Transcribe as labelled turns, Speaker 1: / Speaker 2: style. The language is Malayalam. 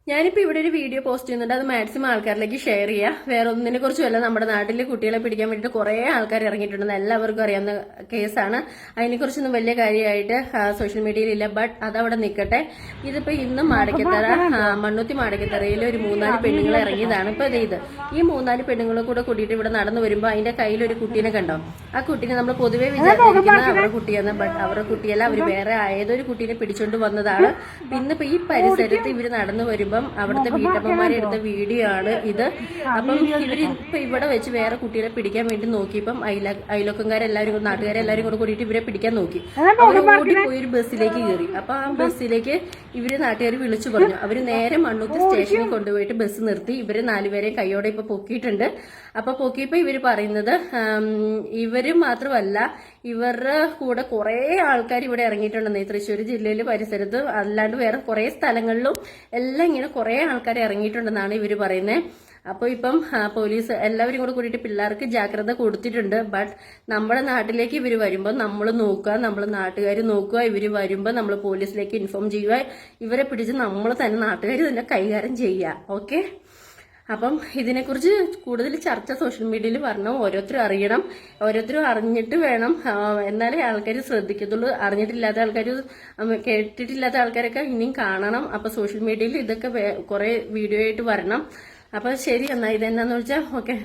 Speaker 1: ഞാനിപ്പോൾ ഇവിടെ ഒരു വീഡിയോ പോസ്റ്റ് ചെയ്യുന്നുണ്ട്. അത് മാക്സിമം ആൾക്കാരിലേക്ക് ഷെയർ ചെയ്യുക. വേറെ ഒന്നിനെ കുറിച്ചുമല്ല, നമ്മുടെ നാട്ടിലെ കുട്ടികളെ പിടിക്കാൻ വേണ്ടിയിട്ട് കുറേ ആൾക്കാർ ഇറങ്ങിയിട്ടുണ്ടെന്ന് എല്ലാവർക്കും അറിയാവുന്ന കേസാണ്. അതിനെക്കുറിച്ചൊന്നും വലിയ കാര്യമായിട്ട് സോഷ്യൽ മീഡിയയിലില്ല. ബട്ട് അതവിടെ നിൽക്കട്ടെ. ഇതിപ്പോൾ ഇന്ന് മാടക്കത്തറ മണ്ണുത്തി മാടക്കത്തറയിൽ ഒരു 3-4 പെണ്ണുങ്ങൾ ഇറങ്ങിയതാണ്. ഇപ്പോൾ ഇത് ഈ 3-4 പെണ്ണുങ്ങളെ കൂടെ കൂട്ടിയിട്ട് ഇവിടെ നടന്നു വരുമ്പോൾ അതിന്റെ കയ്യിൽ ഒരു കുട്ടീനെ കണ്ടോ. ആ കുട്ടീനെ നമ്മൾ പൊതുവെ വിചാരിച്ചിരിക്കുന്നത് അവരുടെ കുട്ടിയാണ്. ബട്ട് അവരുടെ കുട്ടിയല്ല, അവർ വേറെ ഏതൊരു കുട്ടീനെ പിടിച്ചോണ്ട് വന്നതാണ്. പിന്നെ ഈ പരിസരത്ത് ഇവർ നടന്നു വരുമ്പോൾ അവിടുത്തെ വീട്ടമ്മമാരെ എടുത്ത വീഡിയോ ആണ് ഇത്. അപ്പം ഇവര് ഇപ്പൊ ഇവിടെ വെച്ച് വേറെ കുട്ടികളെ പിടിക്കാൻ വേണ്ടി നോക്കിയപ്പം അയലോക്കംകാരെല്ലാവരും നാട്ടുകാരെല്ലാവരും കൂടെ കൂടിയിട്ട് ഇവരെ പിടിക്കാൻ നോക്കി. അവർ ഓടിപ്പോയി ഒരു ബസ്സിലേക്ക് കയറി. അപ്പൊ ആ ബസ്സിലേക്ക് ഇവര് നാട്ടുകാർ വിളിച്ചു പറഞ്ഞു. അവര് നേരെ മണ്ണുത്തി സ്റ്റേഷനിൽ കൊണ്ടുപോയിട്ട് ബസ് നിർത്തി. ഇവര് 4 പേരെ കൈയോടെ ഇപ്പൊ പൊക്കിയിട്ടുണ്ട്. അപ്പൊ പൊക്കിയപ്പോ ഇവര് പറയുന്നത് ഇവര് മാത്രമല്ല, ഇവരുടെ കൂടെ കുറെ ആൾക്കാർ ഇവിടെ ഇറങ്ങിയിട്ടുണ്ടെന്ന്. തൃശ്ശൂർ ജില്ലയിലെ പരിസരത്ത് അല്ലാണ്ട് വേറെ കുറെ സ്ഥലങ്ങളിലും എല്ലാം ഇങ്ങനെ കുറെ ആൾക്കാർ ഇറങ്ങിയിട്ടുണ്ടെന്നാണ് ഇവര് പറയുന്നത്. അപ്പോൾ ഇപ്പം പോലീസ് എല്ലാവരും കൂടെ കൂടിയിട്ട് പിള്ളേർക്ക് ജാഗ്രത കൊടുത്തിട്ടുണ്ട്. ബട്ട് നമ്മുടെ നാട്ടിലേക്ക് ഇവർ വരുമ്പോൾ നമ്മൾ നോക്കുക, നമ്മൾ നാട്ടുകാർ നോക്കുക. ഇവർ വരുമ്പോൾ നമ്മൾ പോലീസിലേക്ക് ഇൻഫോം ചെയ്യുക. ഇവരെ പിടിച്ച് നമ്മൾ തന്നെ നാട്ടുകാർ തന്നെ കൈകാര്യം ചെയ്യുക. ഓക്കെ, അപ്പം ഇതിനെക്കുറിച്ച് കൂടുതൽ ചർച്ച സോഷ്യൽ മീഡിയയിൽ വരണം. ഓരോരുത്തരും അറിയണം, ഓരോരുത്തരും അറിഞ്ഞിട്ട് വേണം, എന്നാലേ ആൾക്കാർ ശ്രദ്ധിക്കത്തുള്ളൂ. അറിഞ്ഞിട്ടില്ലാത്ത ആൾക്കാർ, കേട്ടിട്ടില്ലാത്ത ആൾക്കാരൊക്കെ ഇനിയും കാണണം. അപ്പൊ സോഷ്യൽ മീഡിയയിൽ ഇതൊക്കെ കുറെ വീഡിയോ ആയിട്ട് വരണം. അപ്പൊ ശരി, എന്നാ ഇതെന്നാന്ന് വെച്ചാൽ ഓക്കെ.